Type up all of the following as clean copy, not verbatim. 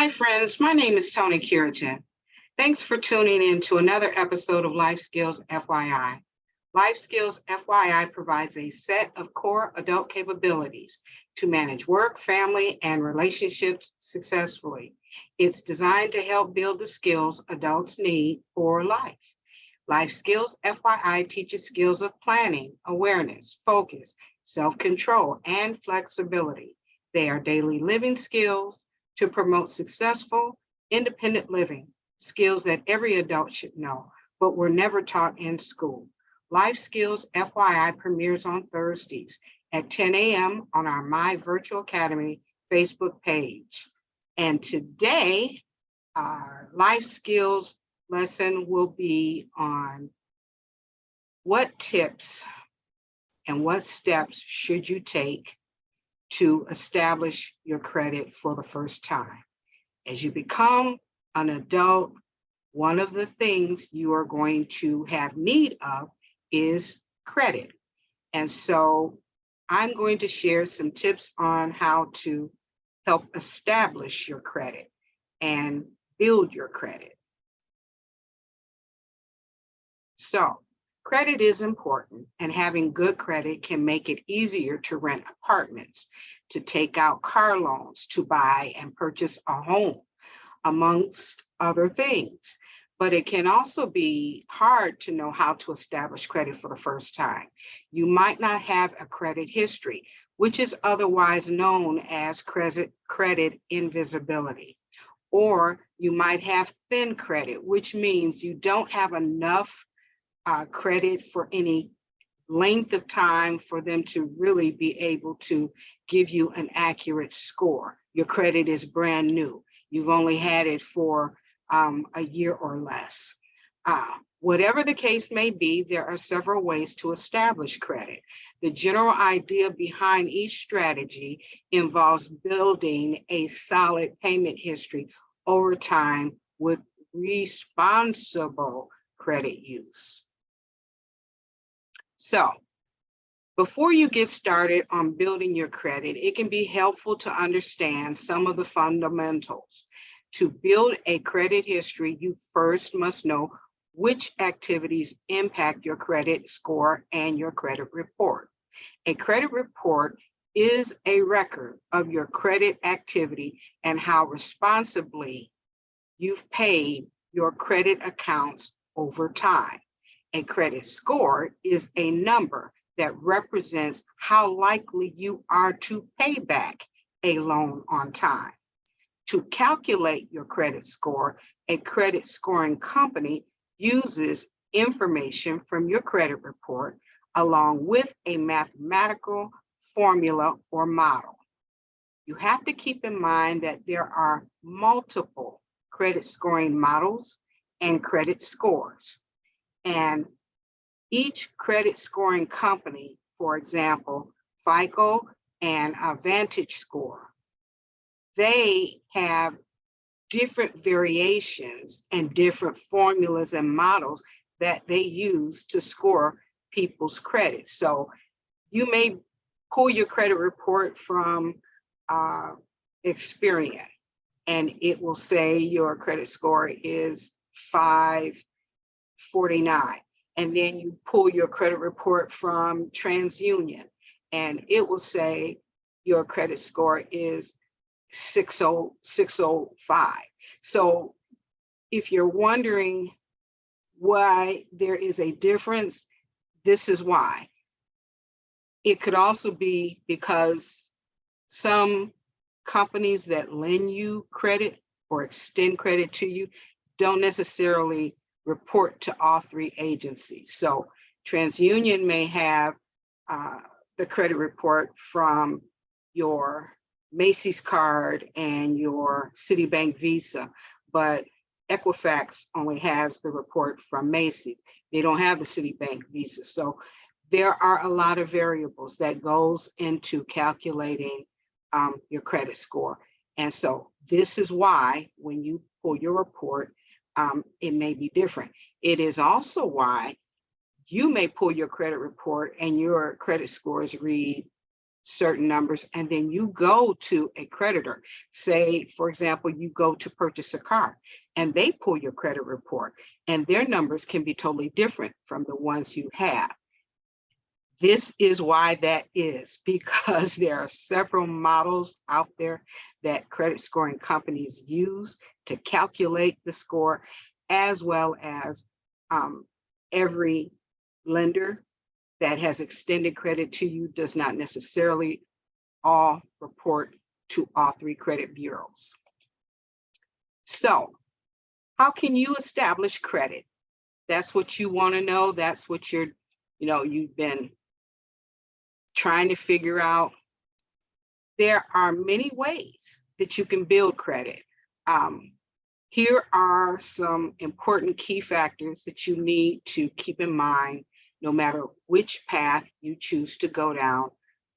Hi, friends. My name is Toni Cureton. Thanks for tuning in to another episode of Life Skills FYI. Life Skills FYI provides a set of core adult capabilities to manage work, family, and relationships successfully. It's designed to help build the skills adults need for life. Life Skills FYI teaches skills of planning, awareness, focus, self-control, and flexibility. They are daily living skills to promote successful, independent living, skills that every adult should know, but were never taught in school. Life Skills FYI premieres on Thursdays at 10 a.m. on our My Virtual Academy Facebook page. And today, our life skills lesson will be on what tips and what steps should you take to establish your credit for the first time. As you become an adult, one of the things you are going to have need of is credit. And so I'm going to share some tips on how to help establish your credit and build your credit. So credit is important, and having good credit can make it easier to rent apartments, to take out car loans, to buy and purchase a home, amongst other things. But it can also be hard to know how to establish credit for the first time. You might not have a credit history, which is otherwise known as credit invisibility. Or you might have thin credit, which means you don't have enough credit for any length of time for them to really be able to give you an accurate score. Your credit is brand new. You've only had it for a year or less. Whatever the case may be, there are several ways to establish credit. The general idea behind each strategy involves building a solid payment history over time with responsible credit use. So, before you get started on building your credit, it can be helpful to understand some of the fundamentals. To build a credit history, you first must know which activities impact your credit score and your credit report. A credit report is a record of your credit activity and how responsibly you've paid your credit accounts over time. A credit score is a number that represents how likely you are to pay back a loan on time. To calculate your credit score, a credit scoring company uses information from your credit report along with a mathematical formula or model. You have to keep in mind that there are multiple credit scoring models and credit scores. And each credit scoring company, for example, FICO and Vantage Score, they have different variations and different formulas and models that they use to score people's credit. So you may pull your credit report from Experian, and it will say your credit score is 549. And then you pull your credit report from TransUnion, and it will say your credit score is 605. So if you're wondering why there is a difference, this is why. It could also be because some companies that lend you credit or extend credit to you don't necessarily report to all three agencies. So TransUnion may have the credit report from your Macy's card and your Citibank Visa, but Equifax only has the report from Macy's. They don't have the Citibank Visa. So there are a lot of variables that goes into calculating your credit score. And so this is why when you pull your report, it may be different. It is also why you may pull your credit report and your credit scores read certain numbers, and then you go to a creditor. Say, for example, you go to purchase a car and they pull your credit report, and their numbers can be totally different from the ones you have. This is why that is, because there are several models out there that credit scoring companies use to calculate the score, as well as every lender that has extended credit to you does not necessarily all report to all 3 credit bureaus. So how can you establish credit? That's what you want to know. That's what you've been trying to figure out. There are many ways that you can build credit. Here are some important key factors that you need to keep in mind, no matter which path you choose to go down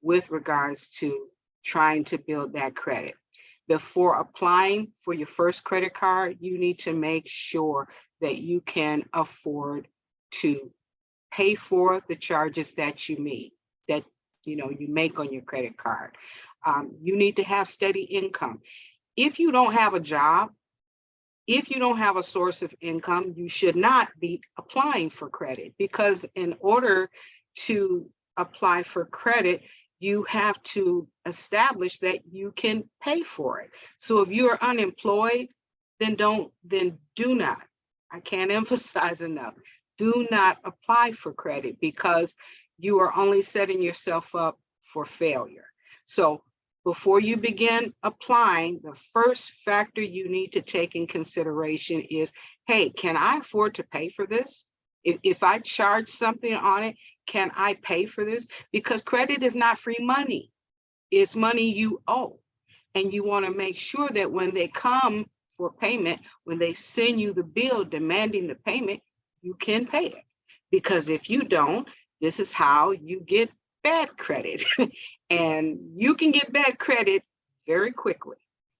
with regards to trying to build that credit. Before applying for your first credit card, you need to make sure that you can afford to pay for the charges that you make on your credit card. You need to have steady income. If you don't have a job, if you don't have a source of income, you should not be applying for credit, because in order to apply for credit, you have to establish that you can pay for it. So if you are unemployed, then do not, I can't emphasize enough, do not apply for credit, because you are only setting yourself up for failure. So before you begin applying, the first factor you need to take in consideration is, hey, can I afford to pay for this? If I charge something on it, can I pay for this? Because credit is not free money. It's money you owe. And you want to make sure that when they come for payment, when they send you the bill demanding the payment, you can pay it. Because if you don't, this is how you get bad credit. And you can get bad credit very quickly.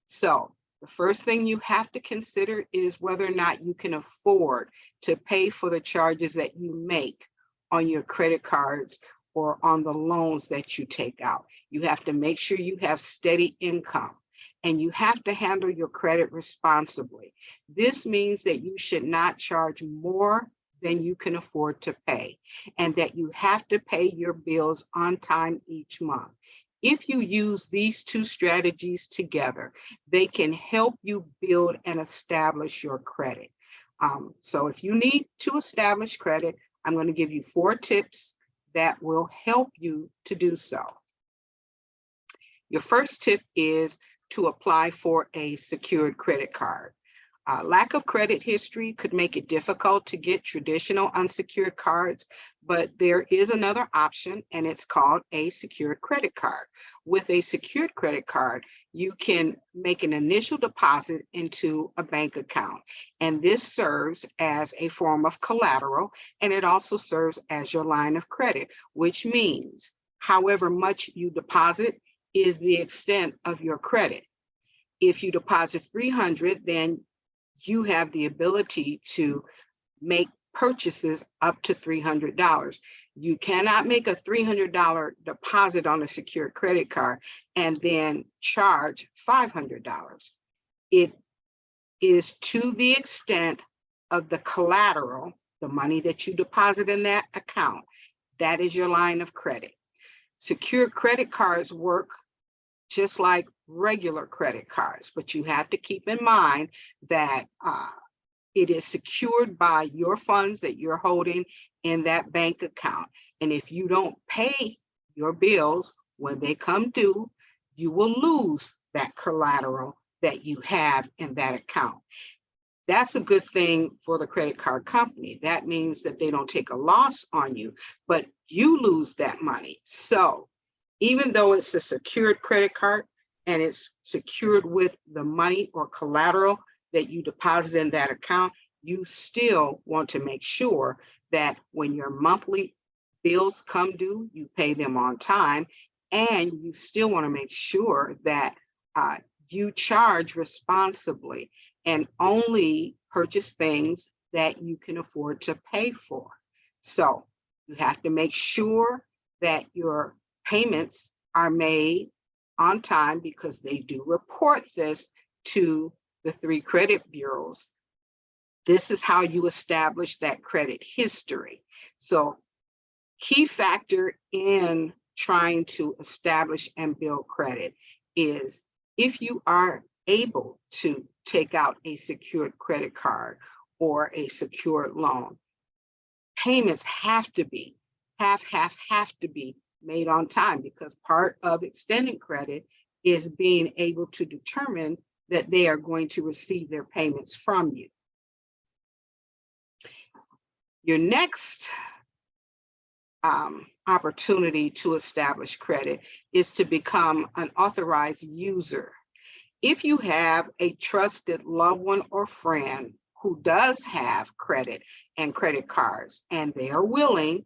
So the first thing you have to consider is whether or not you can afford to pay for the charges that you make on your credit cards or on the loans that you take out. You have to make sure you have steady income, and you have to handle your credit responsibly. This means that you should not charge more than you can afford to pay, and that you have to pay your bills on time each month. If you use these 2 strategies together, they can help you build and establish your credit. So if you need to establish credit, I'm going to give you 4 tips that will help you to do so. Your first tip is to apply for a secured credit card. Lack of credit history could make it difficult to get traditional unsecured cards, but there is another option, and it's called a secured credit card. With a secured credit card, you can make an initial deposit into a bank account, and this serves as a form of collateral, and it also serves as your line of credit, which means however much you deposit is the extent of your credit. If you deposit $300, then you have the ability to make purchases up to $300. You cannot make a $300 deposit on a secured credit card and then charge $500. It is to the extent of the collateral, the money that you deposit in that account. That is your line of credit. Secured credit cards work just like regular credit cards, but you have to keep in mind that it is secured by your funds that you're holding in that bank account. And if you don't pay your bills when they come due, you will lose that collateral that you have in that account. That's a good thing for the credit card company. That means that they don't take a loss on you, but you lose that money. So even though it's a secured credit card and it's secured with the money or collateral that you deposit in that account, you still want to make sure that when your monthly bills come due, you pay them on time, and you still want to make sure that you charge responsibly and only purchase things that you can afford to pay for. So you have to make sure that your payments are made on time, because they do report this to the 3 credit bureaus. This is how you establish that credit history. So, key factor in trying to establish and build credit is if you are able to take out a secured credit card or a secured loan, payments have to be made on time, because part of extending credit is being able to determine that they are going to receive their payments from you. Your next opportunity to establish credit is to become an authorized user. If you have a trusted loved one or friend who does have credit and credit cards, and they are willing,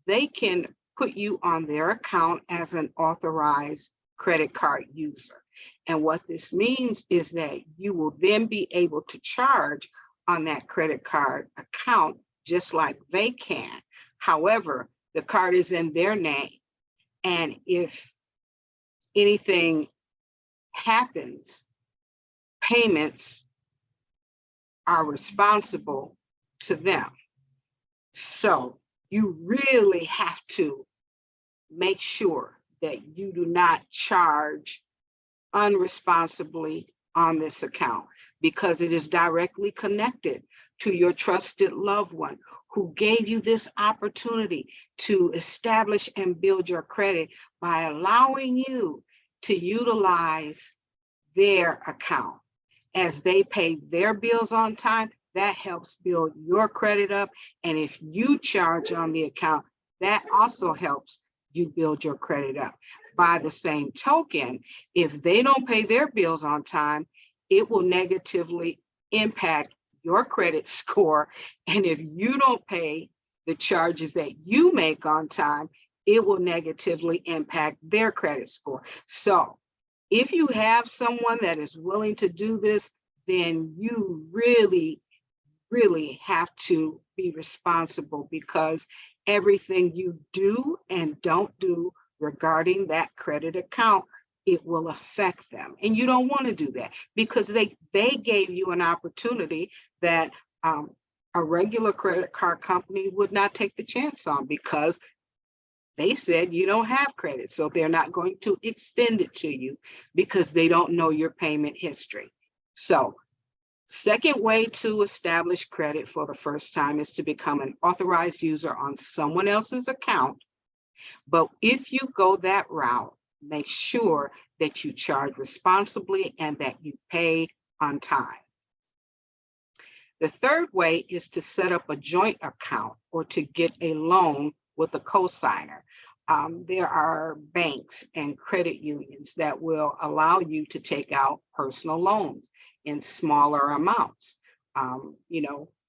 they can put you on their account as an authorized credit card user. And what this means is that you will then be able to charge on that credit card account just like they can. However, the card is in their name, and if anything happens, payments are responsible to them. So you really have to make sure that you do not charge unresponsibly on this account, because it is directly connected to your trusted loved one who gave you this opportunity to establish and build your credit by allowing you to utilize their account. As they pay their bills on time, that helps build your credit up. And if you charge on the account, that also helps you build your credit up. By the same token, if they don't pay their bills on time, it will negatively impact your credit score. And if you don't pay the charges that you make on time, it will negatively impact their credit score. So if you have someone that is willing to do this, then you really have to be responsible, because everything you do and don't do regarding that credit account, it will affect them. And you don't want to do that, because they gave you an opportunity that a regular credit card company would not take the chance on, because they said you don't have credit. So they're not going to extend it to you because they don't know your payment history. So second way to establish credit for the first time is to become an authorized user on someone else's account. But if you go that route, make sure that you charge responsibly and that you pay on time. The third way is to set up a joint account or to get a loan with a cosigner. There are banks and credit unions that will allow you to take out personal loans in smaller amounts, $500,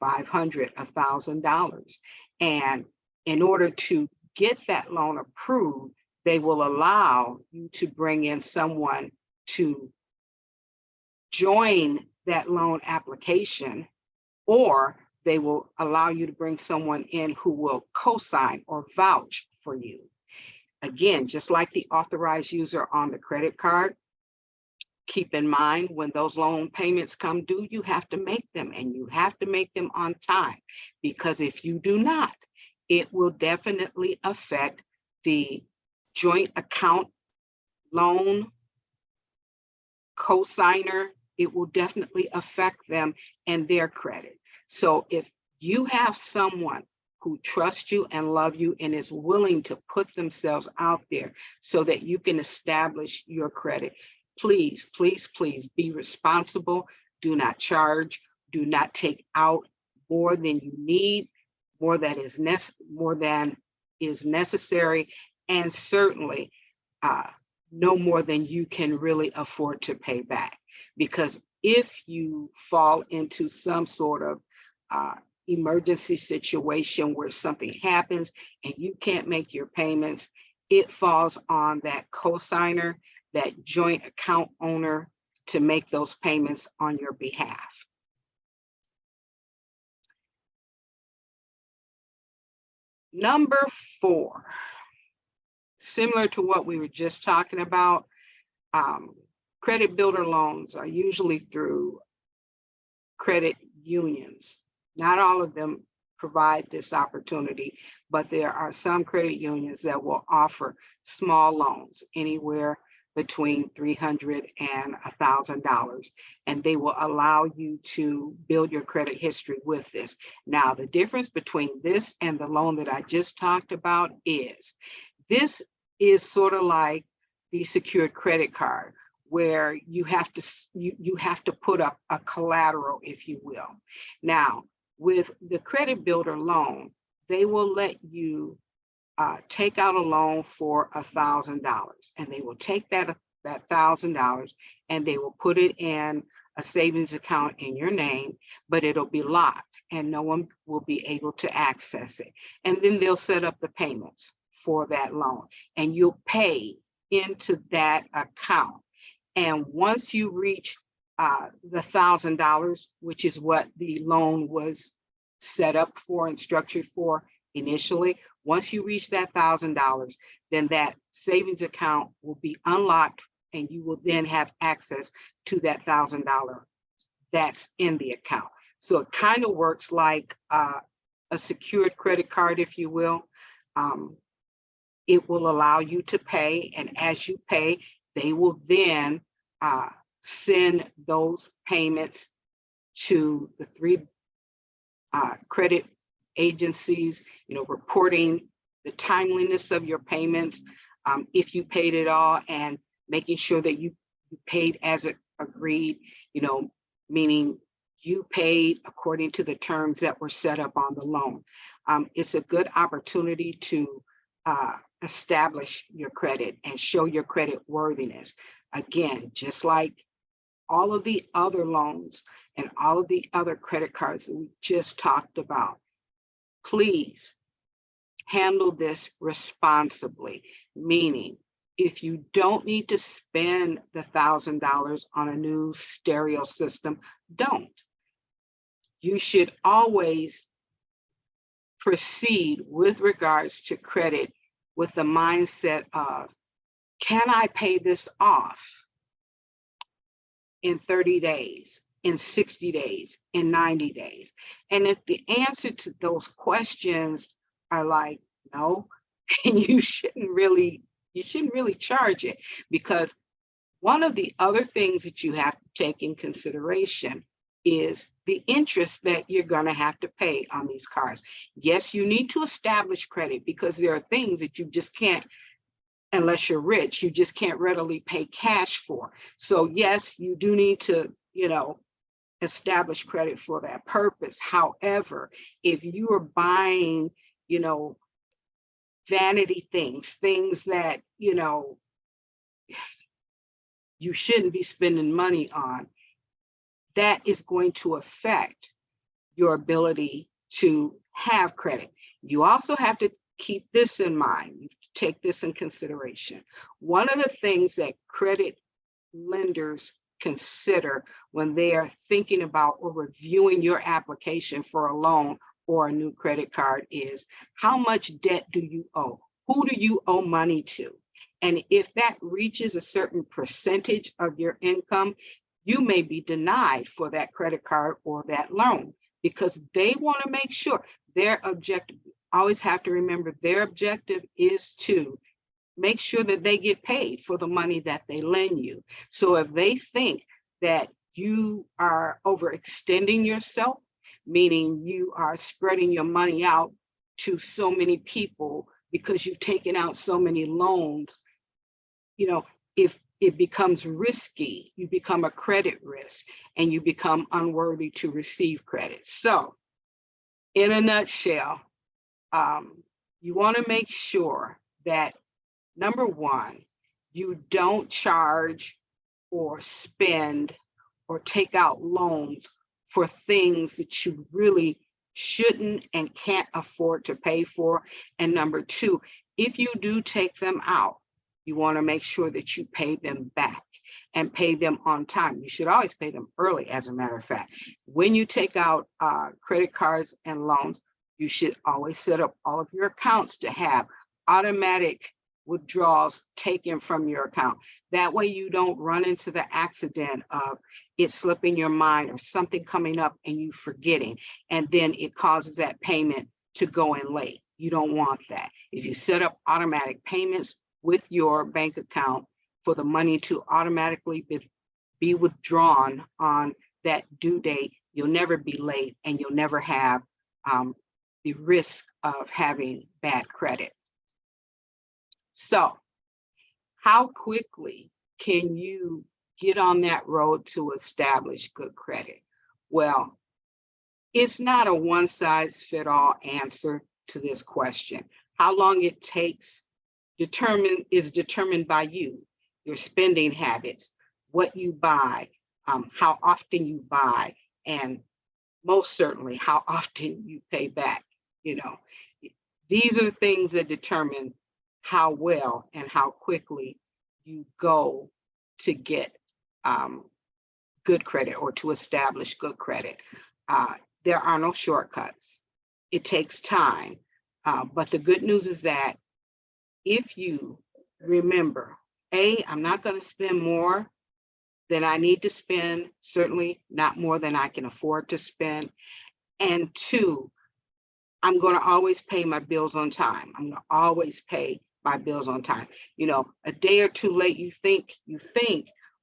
$1,000. And in order to get that loan approved, they will allow you to bring in someone to join that loan application, or they will allow you to bring someone in who will co-sign or vouch for you. Again, just like the authorized user on the credit card, keep in mind when those loan payments come due, you have to make them, and you have to make them on time, because if you do not, it will definitely affect the joint account loan cosigner. It will definitely affect them and their credit. So if you have someone who trusts you and love you and is willing to put themselves out there so that you can establish your credit, please, please, please be responsible. Do not charge. Do not take out more than you need, more than is necessary, and certainly no more than you can really afford to pay back. Because if you fall into some sort of emergency situation where something happens and you can't make your payments, it falls on that cosigner, that joint account owner, to make those payments on your behalf. Number 4, similar to what we were just talking about, credit builder loans are usually through credit unions. Not all of them provide this opportunity, but there are some credit unions that will offer small loans, anywhere between $300 and $1,000, and they will allow you to build your credit history with this. Now, the difference between this and the loan that I just talked about is, this is sort of like the secured credit card, where you have to put up a collateral, if you will. Now, with the credit builder loan, they will let you take out a loan for $1,000, and they will take that $1,000 and they will put it in a savings account in your name, but it'll be locked and no one will be able to access it. And then they'll set up the payments for that loan, and you'll pay into that account. And once you reach the $1,000, which is what the loan was set up for and structured for initially, once you reach that $1,000, then that savings account will be unlocked and you will then have access to that $1,000 that's in the account. So it kind of works like a secured credit card, if you will. It will allow you to pay, and as you pay, they will then send those payments to the three credit agencies, reporting the timeliness of your payments, if you paid it all, and making sure that you paid as agreed, meaning you paid according to the terms that were set up on the loan. It's a good opportunity to establish your credit and show your credit worthiness. Again, just like all of the other loans and all of the other credit cards that we just talked about, please handle this responsibly, meaning if you don't need to spend the $1,000 on a new stereo system, don't. You should always proceed with regards to credit with the mindset of, can I pay this off in 30 days, in 60 days, in 90 days? And if the answer to those questions are like, no, then you shouldn't really charge it, because one of the other things that you have to take in consideration is the interest that you're going to have to pay on these cards. Yes, you need to establish credit, because there are things that you just can't, unless you're rich, you just can't readily pay cash for. So yes, you do need to, establish credit for that purpose. However, if you are buying, vanity things that, you shouldn't be spending money on, that is going to affect your ability to have credit. You also have to keep this in mind. You take this in consideration. One of the things that credit lenders consider when they are thinking about or reviewing your application for a loan or a new credit card is, how much debt do you owe? Who do you owe money to? And if that reaches a certain percentage of your income, you may be denied for that credit card or that loan, because they want to make sure their objective, always have to remember, their objective is to make sure that they get paid for the money that they lend you. So if they think that you are overextending yourself, meaning you are spreading your money out to so many people because you've taken out so many loans, if it becomes risky, you become a credit risk and you become unworthy to receive credit. So in a nutshell, you want to make sure that, number one, you don't charge or spend or take out loans for things that you really shouldn't and can't afford to pay for. And number two, if you do take them out, you want to make sure that you pay them back and pay them on time. You should always pay them early, as a matter of fact. When you take out credit cards and loans, you should always set up all of your accounts to have automatic withdrawals taken from your account. That way you don't run into the accident of it slipping your mind or something coming up and you forgetting, and then it causes that payment to go in late. You don't want that. If you set up automatic payments with your bank account for the money to automatically be withdrawn on that due date, you'll never be late and you'll never have the risk of having bad credit. So how quickly can you get on that road to establish good credit? Well, it's not a one-size-fits-all answer to this question. How long it takes is determined by you, your spending habits, what you buy, how often you buy, and most certainly how often you pay back. You know, these are the things that determine how well and how quickly you go to get good credit or to establish good credit. There are no shortcuts. It takes time. But the good news is that if you remember, A, I'm not going to spend more than I need to spend, certainly not more than I can afford to spend. And 2, I'm going to always pay my bills on time. I'm going to always pay my bills on time. You know, a day or two late, you think,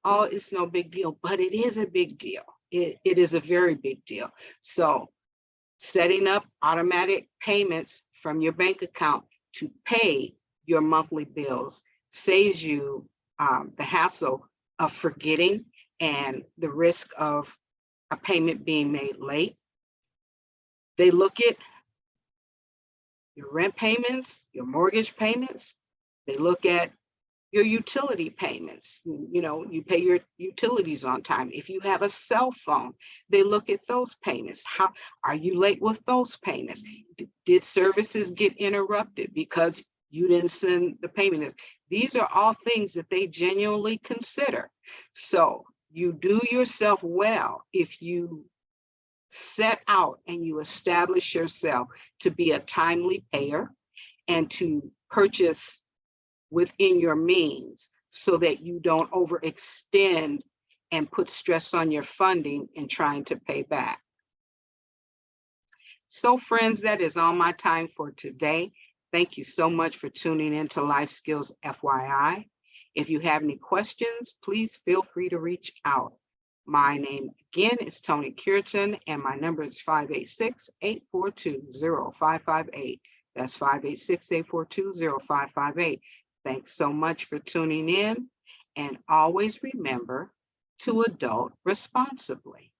oh, it's no big deal, but it is a big deal. It is a very big deal. So setting up automatic payments from your bank account to pay your monthly bills saves you the hassle of forgetting and the risk of a payment being made late. They look at your rent payments, your mortgage payments. They look at your utility payments. You know, you pay your utilities on time. If you have a cell phone, they look at those payments. How are you late with those payments? Did services get interrupted because you didn't send the payment? These are all things that they genuinely consider. So you do yourself well if you set out and you establish yourself to be a timely payer and to purchase within your means so that you don't overextend and put stress on your funding in trying to pay back. So friends, that is all my time for today. Thank you so much for tuning into Life Skills FYI. If you have any questions, please feel free to reach out. My name again is Toni Cureton and my number is 586-842-0558. That's 586-842-0558. Thanks so much for tuning in, and always remember to adult responsibly.